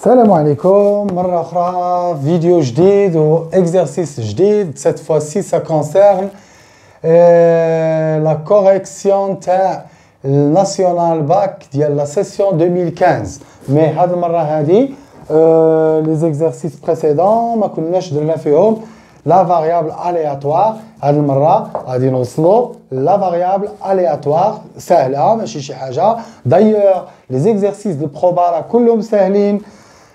Salam alaikum, مرة أخرى فيديو جديد و exercice جديد. Cette fois-ci ça concerne la correction تاع الناسيونال باك ديال la session 2015. Mais هاد المرة هادي les exercices précédents ما كناش درنا فيهم la variable aléatoire. هاد المرة غادي نوصلوا la variable aléatoire سهلة ماشي شي حاجة. D'ailleurs les exercices de proba راه كلهم ساهلين.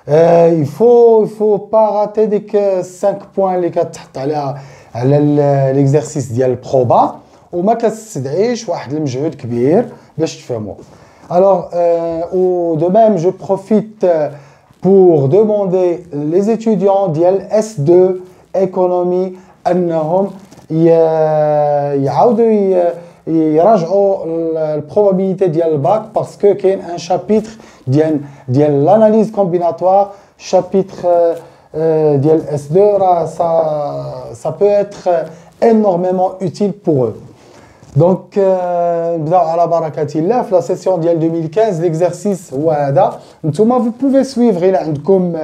Il faut pas rater dès que 5 points اللي كتحط على l'exercice ديال البروبا وما كتستدعيش واحد المجهود كبير باش تفهموا. Alors de même je profite pour demander les étudiants ديال S2 économie انهم يعاودوا يراجعوا البروبابيليتي ديال الباك باسكو كاين ان شابيتر ديال l'analyse combinatoire chapitre ديال S2 راه ça peut être énormément utile pour eux. Donc نبداو على بركة الله في لا سيسيون ديال 2015. l'exercice هو هذا. نتوما vous pouvez suivre الى عندكم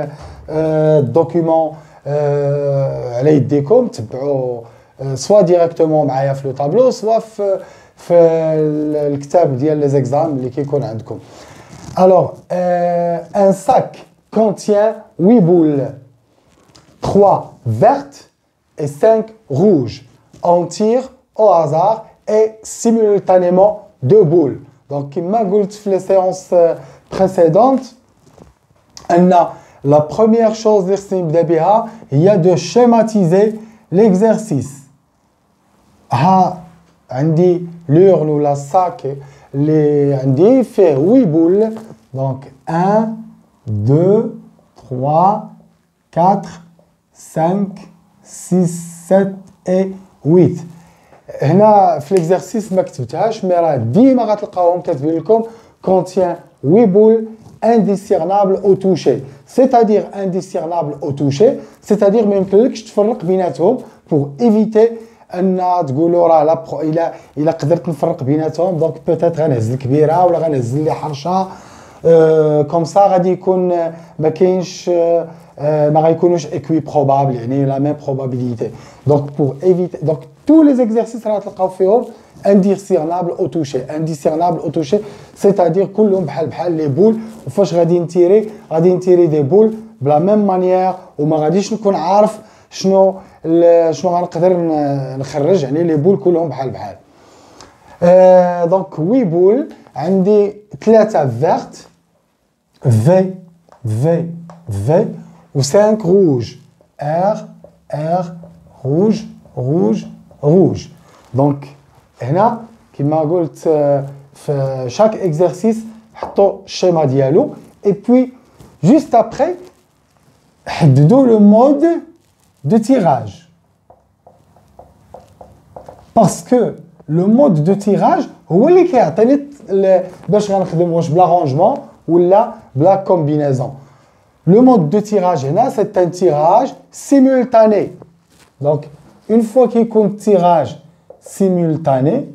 الدوكيومون على يديكم تبعوا soit directement معايا في لو طابلو soit في الكتاب ديال لي زيكزام اللي كيكون عندكم. Alors un sac contient 8 boules, 3 vertes et 5 rouges. On tire au hasard et simultanément 2 boules. Donc كما قلت في les séances précédentes la première chose اللي خصني نبدا بها هي de schématiser l'exercice. ها عندي l'urne ou la sac اللي عندي فيه 8 boules. Donc 1 2 3 4 5 6 7 et 8. هنا في l'exercice ما كتبتهاش مي راه ديما غتلقاوهم كاتبين لكم contient 8 boules indiscernables au toucher. C'est-à-dire indiscernable au toucher, c'est-à-dire ما يمكنلكش تفرق بيناتهم pour éviter ان تقولوا راه الا قدرت نفرق بيناتهم دونك بوتيت غنهز الكبيره ولا غنهز اللي حرشه كوم سا غادي يكون ما كاينش ما غيكونوش ايكوي بروبابل يعني لا ميم بروبابيليتي. دونك بور ايفيتي دونك تو لي زيكزارسيس راه تلقاو فيهم indiscernable au toucher. Indiscernable au toucher c'est-à-dire كلهم بحال لي بول وفاش غادي نتيري دي بول بلا ميم مانيير وما غاديش نكون عارف شنو غنقدر نخرج يعني لي بول كلهم بحال. دونك 8 بول عندي 3 فيرت في و 5 روج ار روج. دونك هنا كما قلت في chaque exercice حطوا الشيما ديالو et puis juste après حددوا le mode de tirage parce que le mode de tirage هو اللي كيعطيني باش غنخدم واش بلا رونجمون ولا بلا كومبينيزون. Le mode de tirage هنا c'est un tirage simultané. Donc une fois qu'il y a un tirage simultané,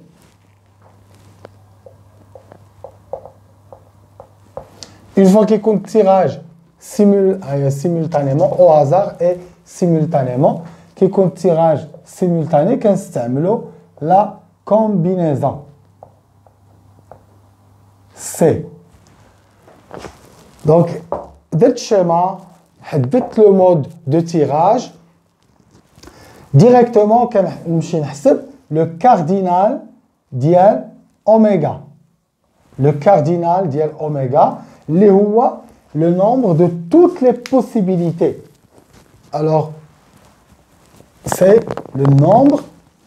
simultanément au hasard et simultanément qui compte tirage simultané كنستعملوا la combinaison C. Donc درت schéma حددت le mode de tirage directement كنمشي نحسب le cardinal ديال oméga. Le cardinal ديال oméga اللي هو le nombre de toutes les possibilités. Alors c'est le nombre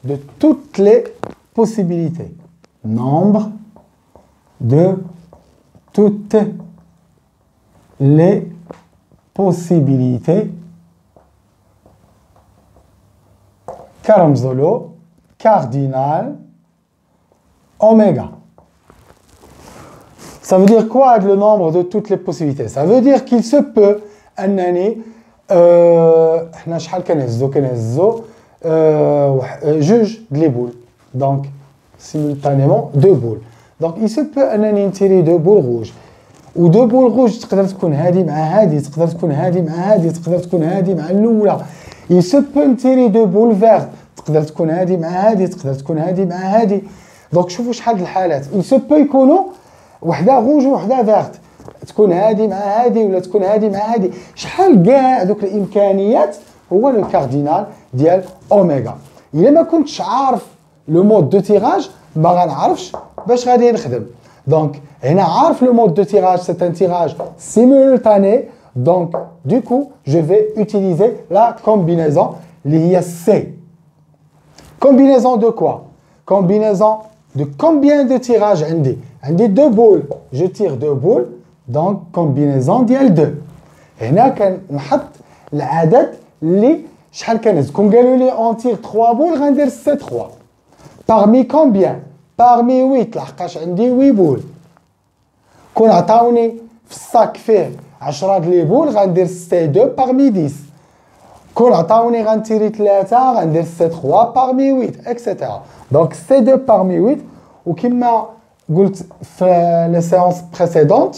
de toutes les possibilités. Nombre de toutes les possibilités كرمزولو cardinal oméga. Ça veut dire quoi le nombre de toutes les possibilités? Ça veut dire qu'il se peut أنني حنا شحال كنهزو جوج د لي بول donc simultanément 2 boules. Donc il se peut أنني نتيري 2 boules rouges و دو بول روج تقدر تكون هادي مع هادي، تقدر تكون هادي مع هادي، تقدر تكون هادي مع الاولى. il se peut نتيري دو بول فيرت، تقدر تكون هادي مع هادي، تقدر تكون هادي مع هادي. دونك شوفوا شحال الحالات il se peut يكونوا وحده روج وحده فيرت، تكون هادي مع هادي ولا تكون هادي مع هادي. شحال كاع دوك الامكانيات هو لو كاردينال ديال اوميغا. الا ما كنتش عارف لو مود دو تيراج ما غنعرفش باش غادي نخدم. دونك هنا عارف لو مود دو tirage, c'est un tirage simultané. Donc du coup je vais utiliser la combinaison اللي هي C. Combinaison de quoi? Combinaison de combien de tirages عندي؟ عندي 2 boules, je tire 2 boules, donc combinaison ديال 2. هنا كنحط العدد اللي شحال كنهز. كون قالوا لي on tire 3 boules غندير C 3. Parmi combien? Parmi 8 لحقاش عندي 8 بول. كون عطاوني في الصاك فيه 10 د لي بول غندير سي 2 بارمي 10. كون عطاوني غنتيري 3 غندير سي 3 بارمي 8 اكسيتيرا. دونك سي 2 بارمي 8. وكما قلت في لي سيونس بريسيدونت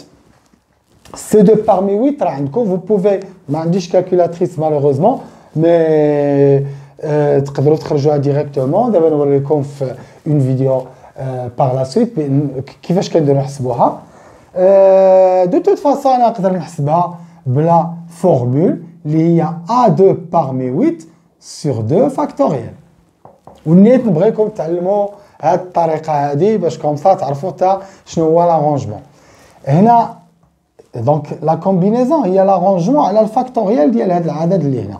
سي 2 بارمي 8 راه عندكم فو بوفي. ما عنديش كالكولاتريس مالوغوزمون مي تقدروا تخرجوها ديريكتومون. دابا نوريكم في اون فيديو par la suite كيفاش كنديروا نحسبوها. دو توت فاصون انا نقدر نحسبها بلا فورمول اللي هي A2 parmi 8 sur 2 فاكتوريال. ونيت نبغيكم تعلموا هاد الطريقه هادي باش كومسا تعرفوا حتى شنو هو لارونجمون. هنا دونك لا كومبينيزون هي لارونجمون على الفاكتوريال ديال هاد العدد اللي هنا.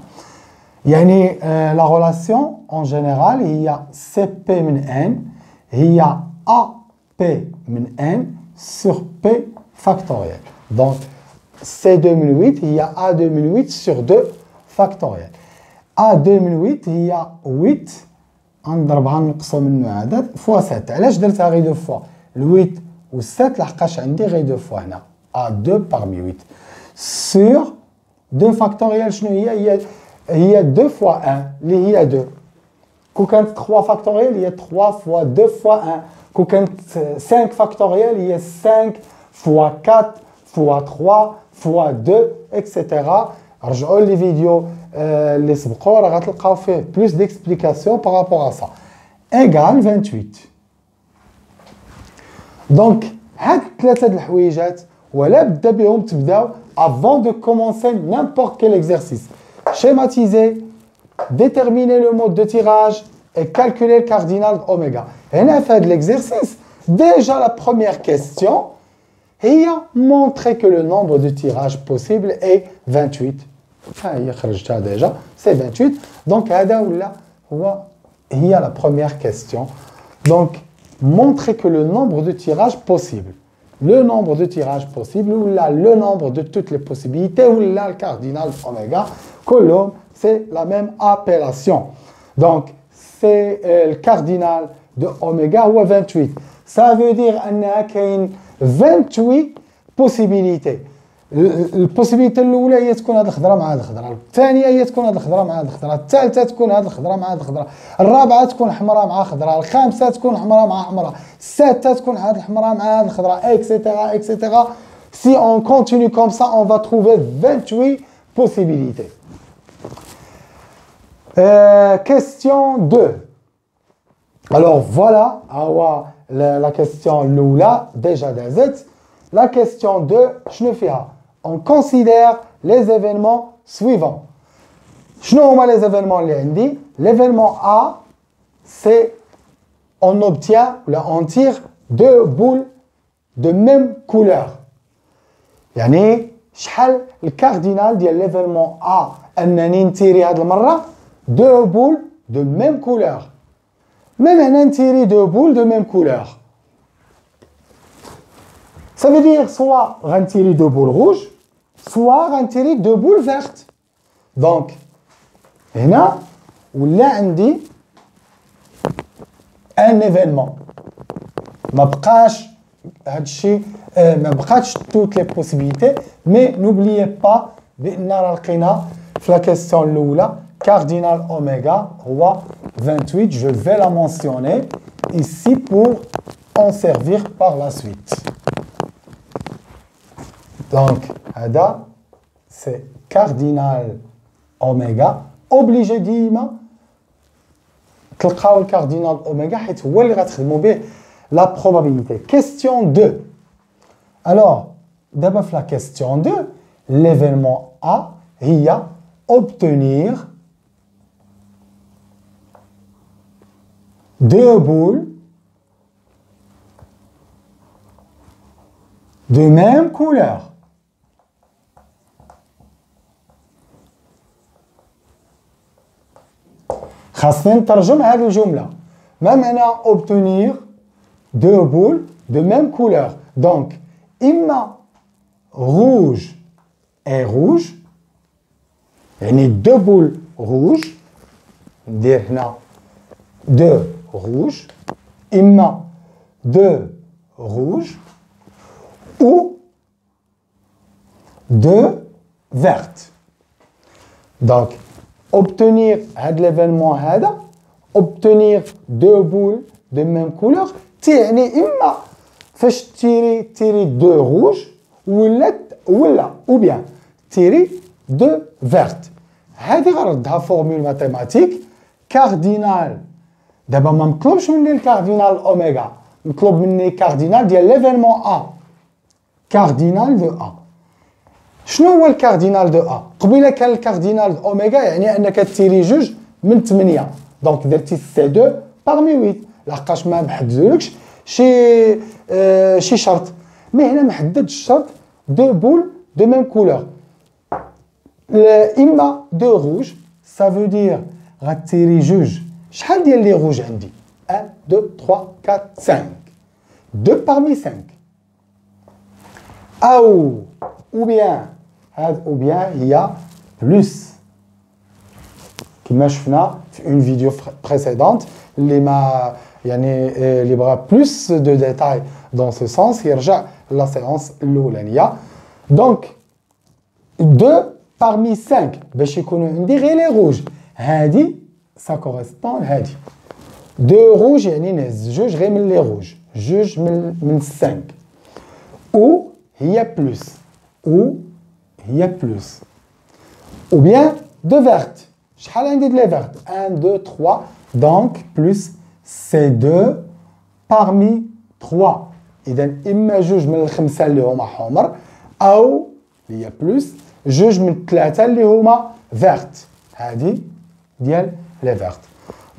يعني لا ريلاسيون اون جينيرال هي سي بي من ان هي AP من n sur P factoriel. Donc C2 من 8 هي A2 من 8 sur 2 factoriel. A2 من 8 هي 8 غنضربها نقصو منه عدد فوا 7. علاش درتها غير 2 فوا؟ ال 8 و 7 لحقاش عندي غير 2 فوا هنا. A2 parmi 8 sur 2 factoriel. شنو هي؟ هي 2 فوا 1 اللي هي 2. كون كانت 3 فاكتوريال هي 3 فوا 2 فوا 1. كون كانت 5 فاكتوريال هي 5 فوا 4 فوا 3 فوا 2 اكسيتيرا. رجعوا لي فيديو اللي سبقوا راه غتلقاو فيه بلوس ديكسبليكاسيون بارابور ا سا. ايغال 28. دونك هاد ثلاثه د الحويجات ولا بدا بهم تبداو افون دو كومونسي نيمبورت كيل اكزرسيس. شيماتيزي déterminer le mode de tirage et calculer le cardinal d'oméga. On a fait de l'exercice. Déjà, la première question est montrer que le nombre de tirages possible est 28. Déjà, c'est 28. Donc, il y a la première question. Donc, montrer que le nombre de tirages possible. Le nombre de tirages possible ou là, le nombre de toutes les possibilités ou là, le cardinal d'oméga. Colombe, c'est la même appellation. Donc, c'est le cardinal de oméga ou 28. Ça veut dire qu'il y a 28 possibilités. البوسيبيليتي الاولى هي تكون هذه الخضره مع هذه الخضره، الثانيه هي تكون هذه الخضره مع هذه الخضره، الثالثه تكون هذه الخضره مع هذه الخضره، الرابعه تكون حمراء مع خضراء، الخامسه تكون حمراء مع حمراء، السادسه تكون هذه الحمراء مع هذه الخضراء اكسيتيرا اكسيتيرا. Si on continue comme ça, on va trouver 28 possibilités. Question 2. Alors voilà, la question l'oula déjà d'azet. La question 2, je ne fais pas. On considère les événements suivants. Je ne sais les événements les. L'événement A, c'est on obtient, on tire 2 boules de même couleur. يعني شحال الكاردينال ديال l'événement A أنني نتيري هاد المرة 2 boules de même couleur. Même هنا نتيري 2 boules de même couleur. Ça veut dire soit غنتيري 2 boules rouges, soit غنتيري 2 boules vertes. Donc هنا ولا عندي un événement. ما بقاش هادشي ما بقاتش toutes les possibilités, mais n'oubliez pas بأن راه لقينا في لا كيسيون الاولى cardinal oméga هو 28. Je vais la mentionner ici pour en servir par la suite. Donc, هذا c'est cardinal oméga. Obligé ديما تلقاو الكاردينال اوميغا حيت هو اللي غتخدموا به la probabilité. Question 2. Alors, d'abord la question 2, l'événement A, il y a obtenir deux boules de même couleur. خاصني نترجم هذه الجملة. ما معنى obtenir deux boules de même couleur? Donc, إما rouge et rouge, يعني deux boules rouges, ندير هنا deux rouges, إما deux rouges ou deux vertes. Donc, obtenir l'événement هذا, obtenir deux boules de même couleur, يعني إما فاش تيري deux rouges ولا ou bien تيري deux vertes. هذه غنردها فورمول ماتيماتيك كاردينال. دابا ما مطلوبش مني الكاردينال اوميغا، مطلوب مني كاردينال ديال ليفينمون ا. كاردينال دو ا. شنو هو الكاردينال دو ا؟ قبيله كان الكاردينال اوميغا يعني انك تيري جوج من 8، دونك درتي سي 2 باغمي 8 لحقاش ما محددولكش شي شرط. مي هنا محدد الشرط دو بول دو ميم كولور. اما دو روج سا فو دير غتيري جوج. شحال ديال لي روج عندي؟ 1 2 3 4 5 2 parmi 5 ou bien هي بلوس كما شفنا في اون فيديو بريسيدونت اللي ما يعني اللي بغى بلوس دو ديتاي دون سو سونس يرجع لا سيونس الاولانيه. دونك 2 parmi 5 باش يكونوا عندي غير لي روج. هادي سا كوريسبون لهادي. دو روج يعني نهز جوج غير من لي روج، جوج من 5 او هي بلوس هي بلوس ou bien deux vertes. شحال عندي de les vertes؟ 1 2 3 donc plus c'est 2 parmi 3. اذا اما جوج من الخمسه اللي هما حمر او اللي هي بلوس جوج من الثلاثه اللي هما فيرت. هذه ديال لي فيرت.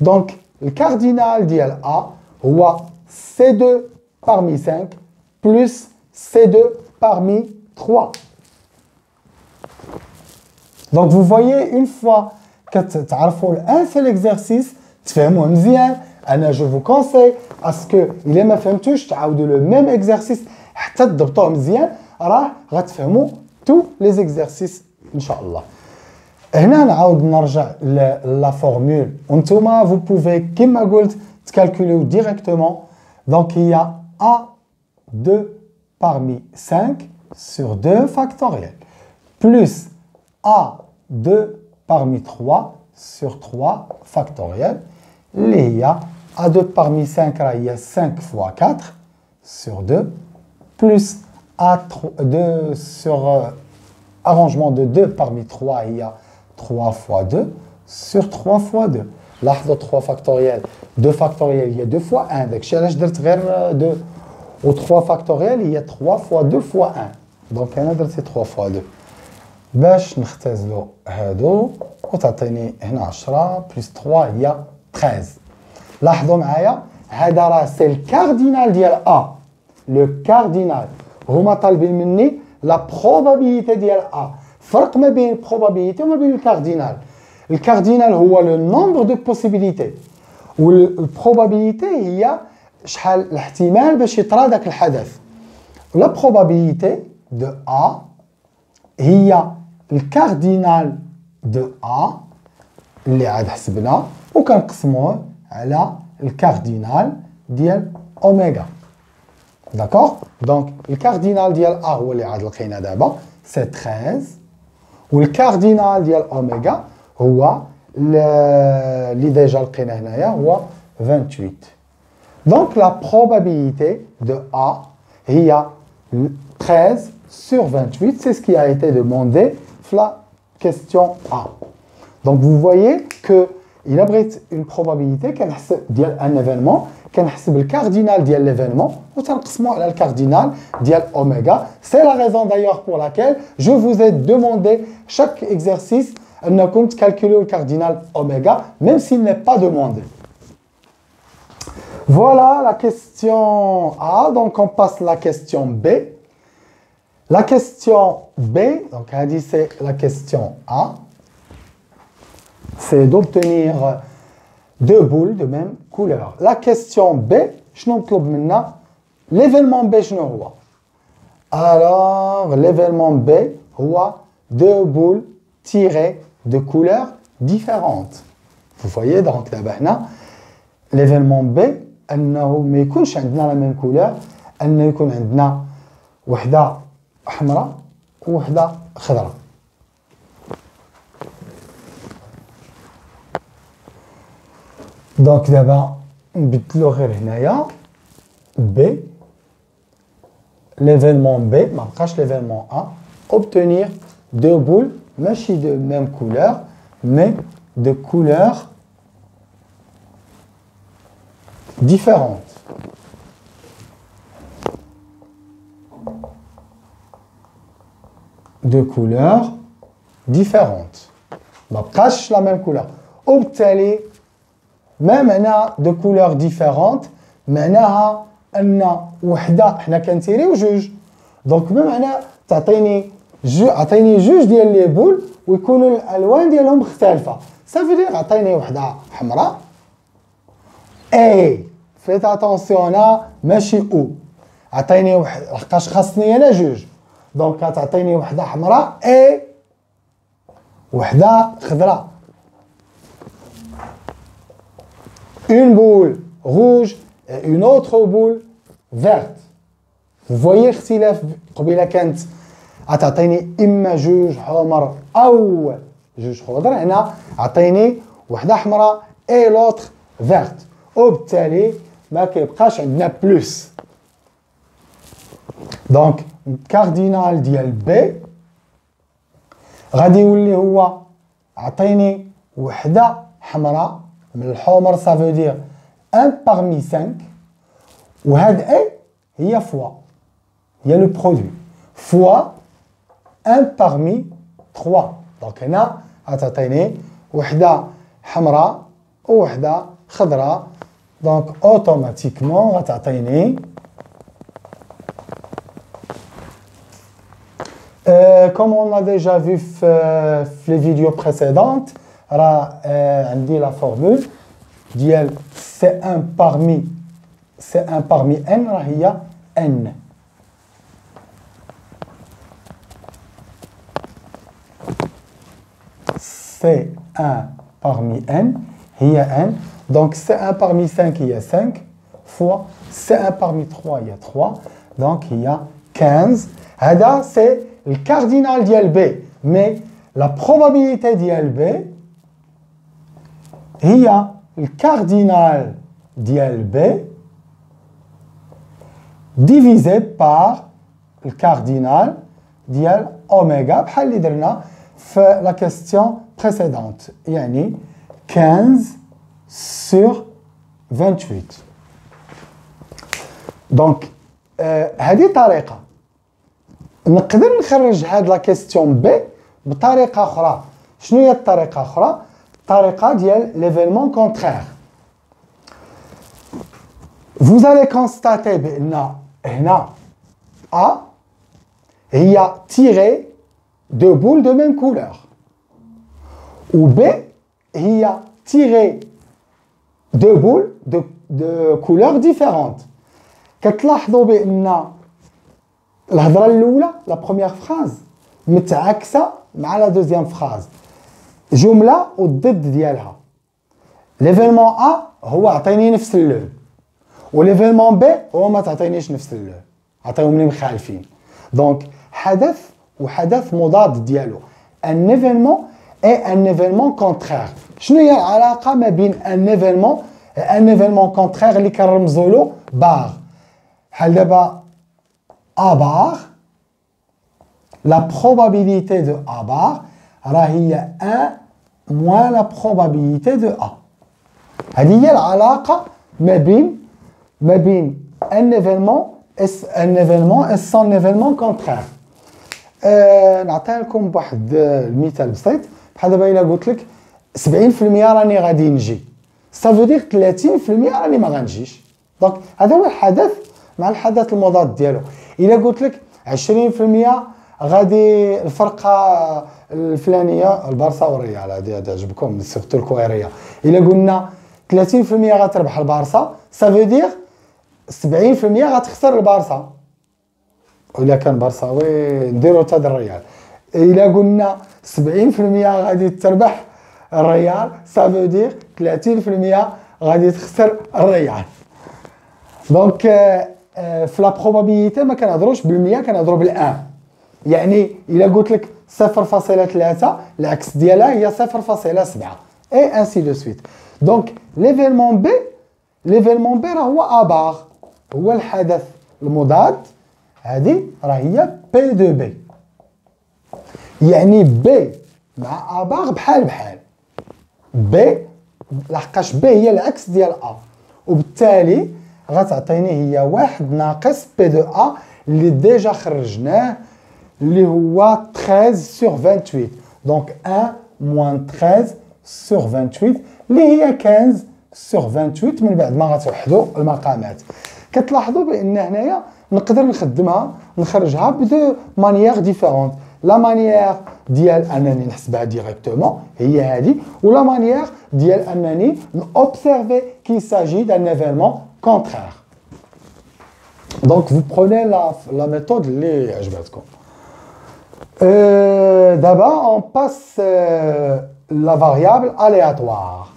دونك الكاردينال ديال ا هو C2 parmi 5 plus C2 parmi 3. Donc vous voyez, une fois que tu as un seul exercice, tu fais moins bien. Je vous conseille à ce que il est ma femme touche, tu as le même exercice, حتى تضبطوه مزيان راه غتفهموا tous les exercices ان شاء الله. هنا نعاود نرجع لا فورمول وانتوما vous pouvez كما قلت تكالكوليو directement. Donc il y a A2 parmi 5 sur 2 factoriel plus A2 parmi 3 sur 3 factoriel اللي هي A2 parmi 5 راه هي 5 fois 4 sur 2 plus A2 sur arrangement de 2 parmi 3 il y a 3 fois 2 sur 3 fois 2. لاحظوا 3 factoriel 2 factoriel il y a 2 fois 1 داكشي علاش درت غير 2 و 3 factoriel il y a 3 fois 2 fois 1 دونك انا درت 3 fois 2 باش نختزلوا هادو وتعطيني هنا 10 بلس 3 هي 13. لاحظوا معايا هذا راه سي الكاردينال ديال ا. لو كاردينال هما طالبين مني لا probabilité ديال ا. فرق ما بين probabilité وما بين الكاردينال. الكاردينال هو لو نومبر دو بوسيبيليتي والبروبابيليتي هي شحال الاحتمال باش يطرا داك الحدث. لا probabilité دو ا هي الكاردينال دو ا اللي عاد حسبنا وكنقسموه على الكاردينال ديال اوميغا. داكوغ دونك الكاردينال ديال ا هو اللي عاد لقينا دابا سي 13 والكاردينال ديال اوميغا هو اللي ديجا لقينا هنايا هو 28. دونك لا probabilité de A هي 13 sur 28, c'est ce qui a été demandé dans la question A. Donc vous voyez qu'il abrite une probabilité d'un événement, le cardinal de l'événement, ou le cardinal de oméga. C'est la raison d'ailleurs pour laquelle je vous ai demandé chaque exercice de calculer le cardinal oméga, même s'il n'est pas demandé. Voilà la question A, donc on passe à la question B. La question B, donc c'est la question A, c'est d'obtenir deux boules de même couleur. La question B, je نطلب منا l'événement B شنو هو. Alors l'événement B هو deux boules tirées de couleurs différentes. Vous voyez donc دابا هنا l'événement B انه ما يكونش عندنا la même couleur, انه يكون عندنا وحده حمراء ووحده خضراء. Donc d'abord نبدلو غير هنايا B, l'événement B ما بقاش l'événement A, obtenir deux boules ماشي de même couleur mais de couleurs différentes. De couleurs différentes. ما بقاش la même couleur. وبالتالي ما معنى de couleurs différentes معناها ان وحده حنا كنتيريو جوج. دونك ما معنى تعطيني عطيني جوج ديال لي بول ويكونوا الالوان ديالهم مختلفه. صافي دير عطيني وحده حمراء اي فيت اتونسيون هنا ماشي او عطيني واحد لحقاش خاصني انا جوج. دونك تعطيني وحده حمراء اي وحده خضراء. Une boule rouge et une autre boule verte. Vous voyez اختلاف قبيله كانت عطيني اما جوج حمر او جوج خضر. هنا عطيني وحده حمراء اي لوتر فيرت. وبالتالي ما كيبقاش عندنا بلوس. دونك الكاردينال ديال بي غادي يولي هو عطيني وحده حمراء من الحمر. ça veut dire 1 parmi 5 وهاد اي هي فوا هي لو برودوي فوا 1 parmi 3. دونك هنا غتعطيني وحده حمراء ووحده خضراء. دونك اوتوماتيكمون غتعطيني comme on a déjà vu في les vidéos précédentes راه عندي la formule ديال C1 parmi n راه هي n. C1 parmi n هي n. Donc C1 parmi 5 هي 5 fois C1 parmi 3 هي 3. Donc هي 15. هذا c'est le cardinal ديال B. Mais la probabilité ديال B هي الكاردينال ديال B divisé par الكاردينال ديال اوميغا بحال اللي درنا في لا كيستيون بريسيدونت. يعني 15 sur 28. دونك هذه طريقه. نقدر نخرج هاد لا كيستيون بي بطريقه اخرى. شنو هي الطريقه الاخرى؟ الطريقه ديال ليفينمون كونترير. Vous allez constater بان هنا A هي tirée de boules de même couleur و B هي tirée de boules de couleurs différentes. كتلاحظوا بان الهضره الاولى لا بروميير فراز متعاكسه مع لا دوزيام فراز. جمله والضد ديالها. ليفينمون ا هو عطيني نفس اللون وليفينمون بي هو ما تعطينيش نفس اللون، عطيهم لي مخالفين. دونك حدث وحدث مضاد ديالو. ان ايفينمون اي ان ايفينمون كونترير. شنو هي العلاقه ما بين ان ايفينمون كونترير اللي كنرمزوا له باغ؟ بحال دابا ا باغ لا probabilité de A bar راه هي 1 moins la probabilité de A. هذه هي العلاقة ما بين un événement et son événement contraire. نعطيها لكم بواحد المثال بسيط. بحال دابا الا قلت لك 70% راني غادي نجي، سافو دير 30% راني ما غنجيش. دونك هذا هو الحدث مع الحدث المضاد ديالو. الا قلت لك 20% غادي الفرقه الفلانيه البارسا والريال، هذه تعجبكم سورتو الكويريه. الا قلنا 30% غتربح البارسا، سافو دير 70% غتخسر البارسا. وإلا كان بارساوي نديرو تاد الريال. إلا قلنا 70% غادي تربح الريال، سافو دير 30% غادي تخسر الريال. دونك في لا بروبابيليتي ما كنهضروش بالمية، كنهضرو بالان. يعني إلا قلت لك 0.3 العكس ديالها هي 0.7 اي انسي دو سويت. دونك ليفينمون بي راه هو ابار، هو الحدث المضاد. هذه راه هي بي دو بي، يعني بي مع ابار بحال بي، لحقاش بي هي العكس ديال ا، وبالتالي غتعطيني هي 1 ناقص بي دو ا اللي ديجا خرجناه اللي هو 13 sur 28. دونك 1 moins 13 sur 28 اللي هي 15 sur 28 من بعد ما غتوحدوا المقامات. كتلاحظوا بان هنايا نقدر نخرجها بدو مانيير ديفيرونت. لا مانيير ديال انني نحسبها ديريكتومون هي هذه، ولا مانيير ديال انني نوبسيرفي كي ساجي دان ايفينمون كونترير. دونك فو بروني لا ميثود اللي عجبتكم. دابا اون باس لا فاريابل الياتوار.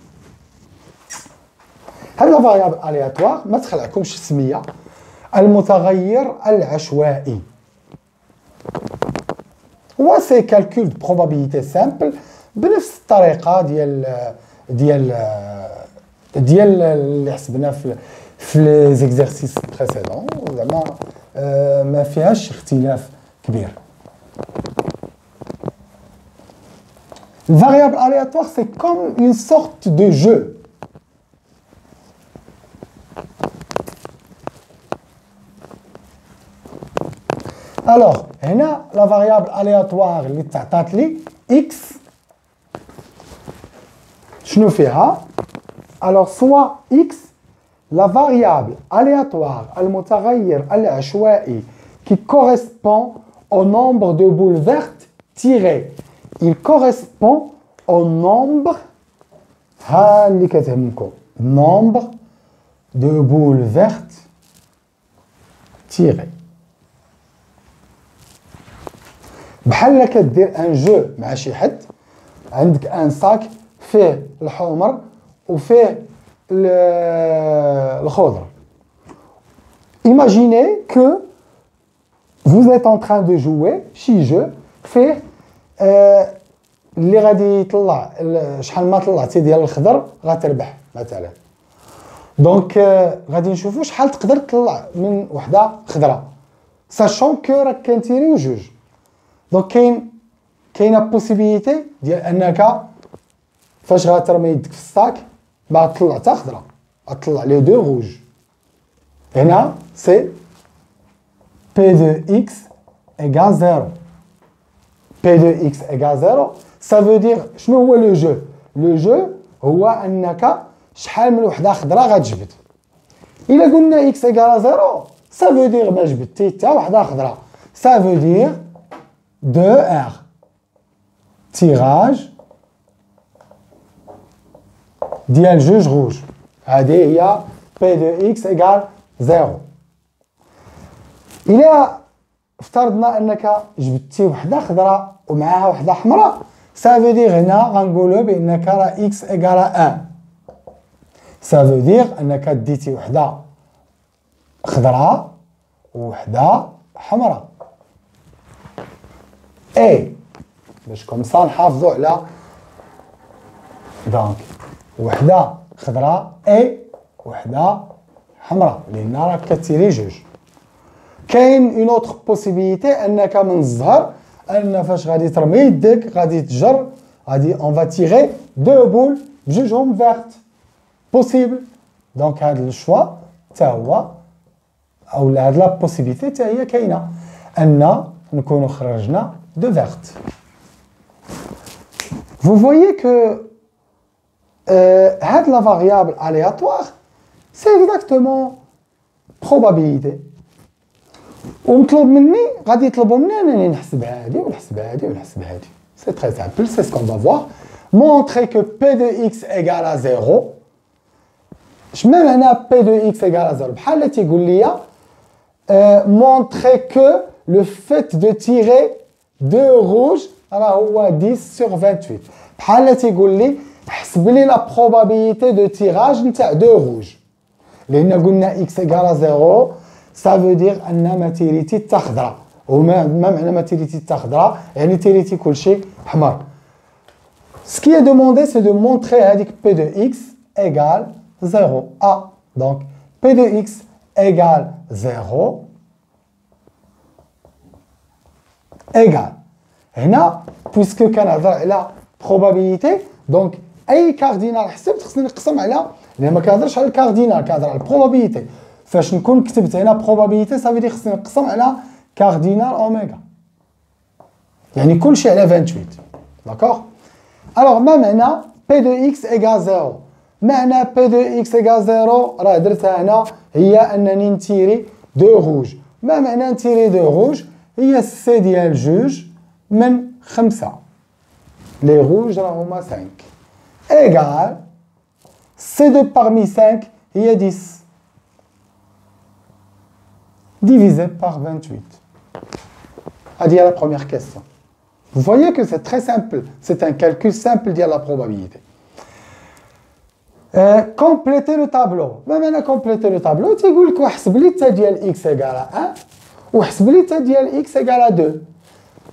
هاد لا فاريابل الياتوار ما تخلعكمش السميه، المتغير العشوائي. هو سي كالكول دو بروبابيليتي سامبل بنفس الطريقه ديال اللي حسبنا في لي زيكزارسيس بريسيدون، زعما ما فيهاش اختلاف كبير. الفاريابل aléatoire c'est comme une sorte de jeu. Alors, هنا la variable aléatoire اللي تعطات لي x شنو فيها؟ Alors soit x la variable aléatoire المتغير العشوائي qui correspond au nombre de boules vertes tirées. Il correspond au nombre ها اللي كتهمكم nombre de boules vertes tirées. بحال كدير ان جو مع شي حد، عندك ان ساك فيه الحمر وفيه الخضر. Imaginez que vous êtes en train de jouer شي جو فيه اللي غادي يطلع شحال ما طلعتي ديال الخضر غتربح مثلا. دونك غادي نشوفوا شحال تقدر تطلع من وحده خضراء، ساشون كو راك كنتيريو جوج. دونك كاينه بوسيبيليتي ديال انك فاش غترمي يدك في الساك ما تطلع حتى خضراء، غتطلع لي دو روج. هنا سي بي دو اكس ايكال زيرو. بي دو اكس ايكال زيرو سا فو دير شنو هو لو جو؟ لو جو هو انك شحال من وحده خضراء غتجبد. الا قلنا اكس ايكال زيرو سا فو دير ما جبدتي حتى وحده خضراء، سا فو دير 2 R. Tirage ديال جوج روج. هذه هي بي دو اكس ايكال زيرو. إلا افترضنا انك جبدتي وحده خضراء ومعها وحده حمراء، سافو دير هنا غنقولوا بانك راه اكس ايكال 1. سافو دير انك ديتي وحده خضراء ووحده حمراء. اي باش كومسا نحافظوا على دونك وحده خضراء اي وحده حمراء لان راك كتيري جوج. كاين اون اوتر بوسيبيليتي انك من الزهر ان فاش غادي ترمي يدك غادي تجر غادي اون فا تيغي دو بول بجوجهم فيرت بوسيبل. دونك هذا الشوا حتى هو او هاد لا بوسيبيتي حتى هي كاينه ان نكونوا خرجنا دو فيرت. Vous voyez que la variable aléatoire, c'est exactement probabilité. ومطلوب مني غادي يطلبوا مني انني نحسب هذه ونحسب هذه ونحسب هذه. C'est très simple, c'est ce qu'on va voir. Montrer que P de x égale à 0. شنو معنى P de x égale à 0 بحال تيقول لي montrer que le fait de tirer 2 rouges راه هو 10 sur 28. بحال تيقول لي حسب لي لا probabilité de tirage نتاع 2 rouges. لان قلنا x égale à 0 ça veut dire ان ما تيريتي حتى خضراء. وما معنى ما تيريتي حتى خضراء يعني تيريتي كلشي حمر. Ce qui est demandé c'est de montrer هذيك P de x égale 0 a. Donc P de x égale 0 égale. هنا puisque كنهضر على probabilité donc اي كاردينال حسبت خصني نقسم على لان ما كنهضرش على الكاردينال كنهضر على probabilité. فاش نكون كتبت هنا probabilité صافي خصني نقسم على كاردينال اوميغا يعني كلشي على 28. داكوغ. الوغ ما معنى P de x égale 0؟ معنى P de x égale 0 راه درتها هنا هي انني نتيري 2 روج. ما معنى نتيري 2 روج؟ هي السي ديال جوج من 5. لي روج راه هما 5 ايغال سي دو parmi 5 هي 10 divisé par 28. هذه هي la première question. Vous voyez que c'est très simple, c'est un calcul simple de la probabilité. Compléter le tableau. ما معنى compléter le tableau؟ تيقول لك وحسب لي حتى ديال x égale à 1 وحسب لي حتى ديال x égale à 2.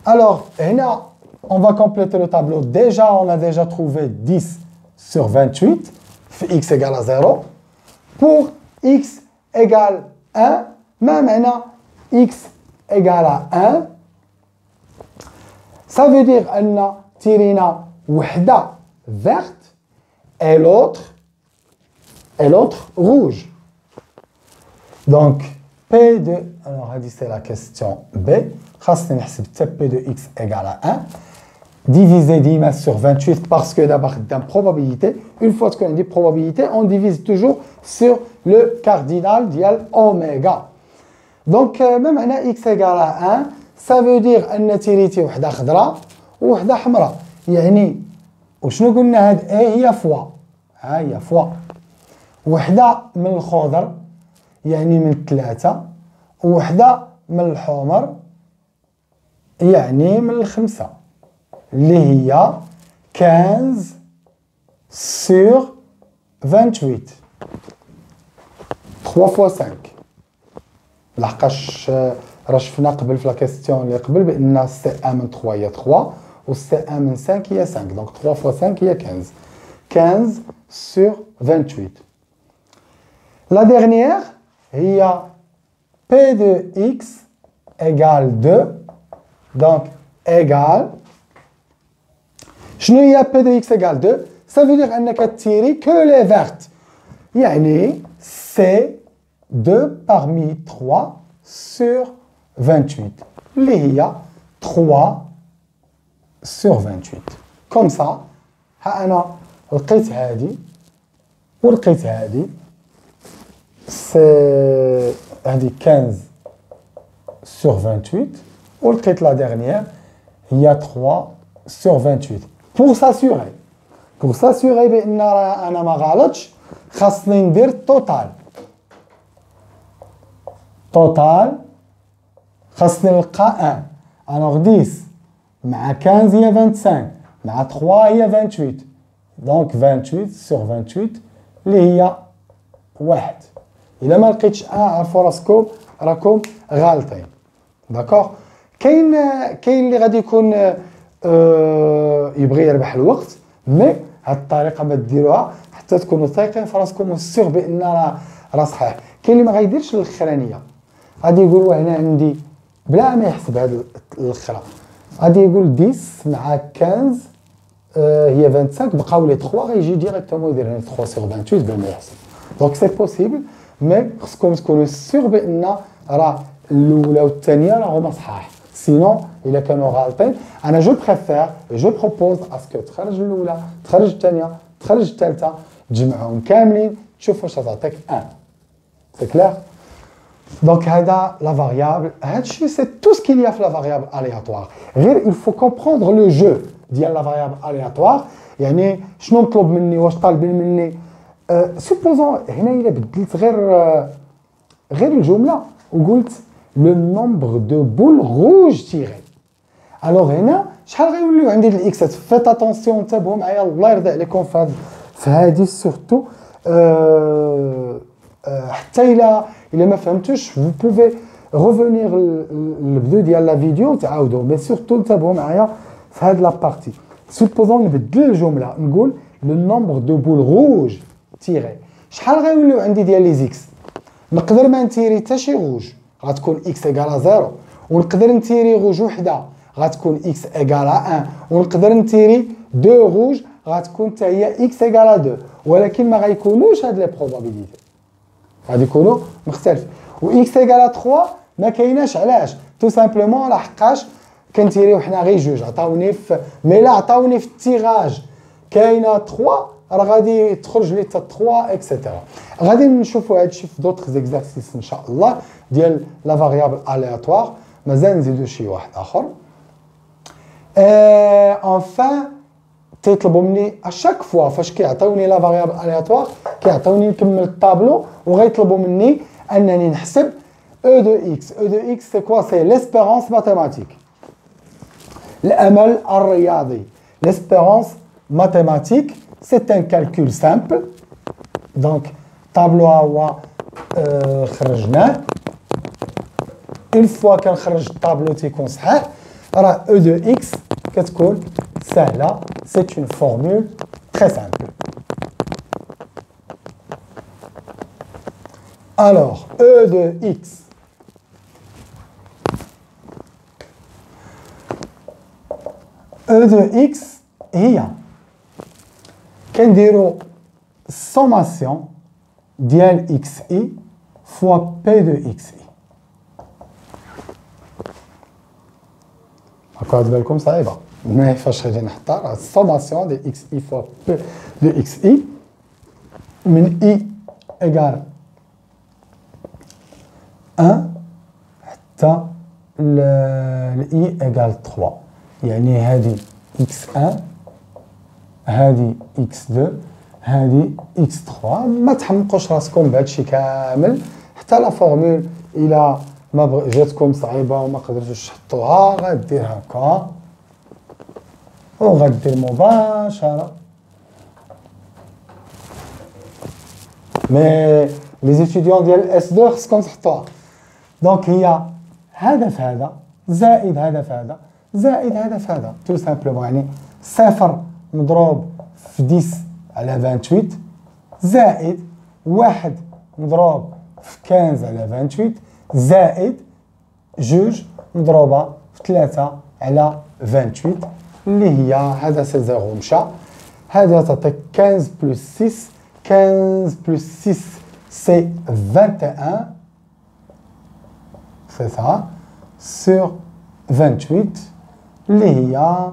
Alors, هنا on va compléter le tableau. Déjà, on a déjà trouvé 10 sur 28, x égale à 0. Pour x égale 1, ما معنى x égale à 1 ça veut dire أن تيرينا وحدة verte et l'autre rouge. Donc, P de... Alors, c'est la question B. خاصني نحسب حتى P de x égale à 1 divisé 10 sur 28 parce que d'abord dans probabilité, une fois qu'on dit probabilité, on divise toujours sur le cardinal ديال oméga. Donc ما معنى x égale à 1 ça veut dire ان تيريتي وحده خضراء ووحده حمراء. يعني وشنو قلنا هاد A هي فوا ها هي فوا وحده من الخضر يعني من 3 ووحده من الحمر يعني من 5 اللي هي 15 sur 28 3 fois 5. لحقاش راه شفنا قبل في لا كيستيون اللي قبل بان سي 1 من 3 هي 3 و سي 1 من 5 هي 5 دونك 3 fois 5 هي 15 15 sur 28. La dernière هي P de x égale 2 donc égale شنو هي P de x égale 2 ça veut dire انك تيري que les vertes يعني c'est 2 parmi 3 sur 28 اللي هي 3 sur 28 comme ça ها انا لقيت هذه ولقيت هذه سي هذه 15 sur 28 ولقيت لا dernière هي 3 sur 28 pour s'assurer بان انا ما غلطش خاصني ندير توتال خاصني نلقى 1 alors 10 مع 15 هي 25 مع 3 هي 28 donc 28 sur 28 اللي هي 1. الا ما لقيتش 1 عرفوا راسكم راكم غالطين. داكوغ. كاين اللي غادي يكون يبغي يربح الوقت مي هاد الطريقه ما ديروها حتى تكونوا ثايقين في راسكم وسيغ بان راه صحيح. كاين اللي ما غايديرش الاخرانيه غادي يقول هنا عندي بلا ما يحسب هاد الاخرى غادي يقول 10 مع 15 هي 25 بقاو لي 3 غيجي ديريكتومون يدير لنا 3 sur 28 بلا ما يحسب. دونك سي بوسيبل مي خصكم تكونوا سيغ بان راه الاولى والثانيه راهما صحاح. سينون الا كانوا غالطين انا جو بريفير جو بروبوز اسكو تخرج الاولى تخرج الثانيه تخرج الثالثه تجمعهم كاملين تشوف واش تعطيك 1. سي كلير. دونك هذا لا فاريابل هادشي سي تو سكيل يا في لا فاريابل الياتوار. غير il faut comprendre لو جو ديال لا فاريابل الياتوار. يعني شنو مطلوب مني واش طالبين مني سوبوزون هنا الا بدلت غير الجمله وقلت لو نومبر دو بول روج تيغي. الوغ هنا شحال غيوليو عندي الاكسات. فيت اتونسيون انتبهوا معايا الله يرضي عليكم في هذه سورتو. حتى الا ما فهمتوش فو بوفي ريفونيغ للبدو ديال لا فيديو تعاودوا. مي سورتو انتبهوا معايا في هاد لا بارتي. سوبوزون نبدل الجمله نقول لو نومبر دو بول روج تيغي. شحال غيوليو عندي ديال لي زيكس؟ نقدر ما نتيري حتى شي روج غتكون اكس ايكالا 0 ونقدر نتيري روج وحده غتكون اكس ايكالا 1 ونقدر نتيري دو روج غتكون حتى هي اكس ايكالا 2 ولكن ما غيكونوش هاد لي بروبابيليتي غادي يكونوا مختلفين. و اكس ايكالا 3 ما كايناش. علاش؟ تو سامبلومون لحقاش كنتيريو حنا غير جوج عطاوني في مي لا عطاوني في التيراج كاينه 3 راه غادي تخرج لي حتى 3 اكسيتيرا. غادي نشوفوا هادشي في دوطخ زيكزارسيس ان شاء الله ديال لا فاريابل الياتوار. مازال نزيدو شي واحد اخر. انفان تيطلبوا مني اشاك فوا فاش كيعطيوني لا فاريابل الياتوار كيعطيوني نكمل الطابلو وغيطلبوا مني انني نحسب او دو اكس. او دو اكس سي كوا؟ سي ليسبيرونس ماتيماتيك، الامل الرياضي. ليسبيرونس mathématique, c'est un calcul simple. Donc, tableau هو خرجناه. Une fois كنخرج الطابلو تيكون صحيح راه E de X كتكون سهلة. C'est une formule très simple. Alors, E de X. E de X هي كنديرو السوماسيون ديال اكس اي فوا بي دو اكس اي. هاكا تبان لكم صعيبه مي فاش غادي نحطها راه السوماسيون ديال اكس اي فوا بي دو اكس اي من اي ايكال 1 حتى الاي ايكال 3. يعني هذه اكس 1 هادي x2 هادي x3. ما تحمقوش راسكم بهادشي كامل حتى لا فورمول الى ما جاتكم صعيبه وما قدرتوش تحطوها غدير هكا وغدير مباشره. مي لي ستوديون ديال اس 2 خصكم تحطوها. دونك هي هذا في هذا زائد هذا في هذا زائد هذا في هذا تو سامبلومون. يعني صفر مضروب في 10 على 28 زائد 1 مضروب في 15 على 28 زائد 2 مضروبة في 3 على 28 اللي هي هذا سي 0 مشى. هذا تعطيك 15 بلس 6. 15 بلس 6 سي 21 سي سا سور 28 اللي هي.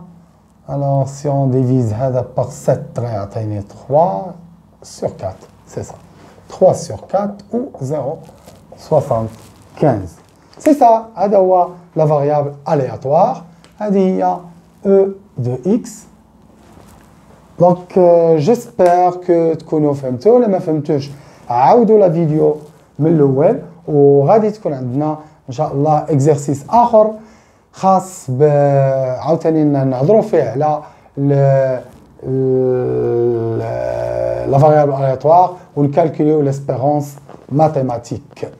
Alors, si on divise هذا par 7, غيعطيني 3 sur 4, c'est ça. 3 sur 4 ou 0,75. C'est ça, هذا هو la variable aléatoire. هذه هي E de X. Donc, j'espère que تكونوا فهمتوا. ولا ما فهمتوش عاودوا لا فيديو من الأول وغادي تكون عندنا إن شاء الله exercice آخر خاص عاوتاني نهضروا فيه على لا فاريابل الياتوار ونكالكوليو ليسبيرونس ماتيماتيك.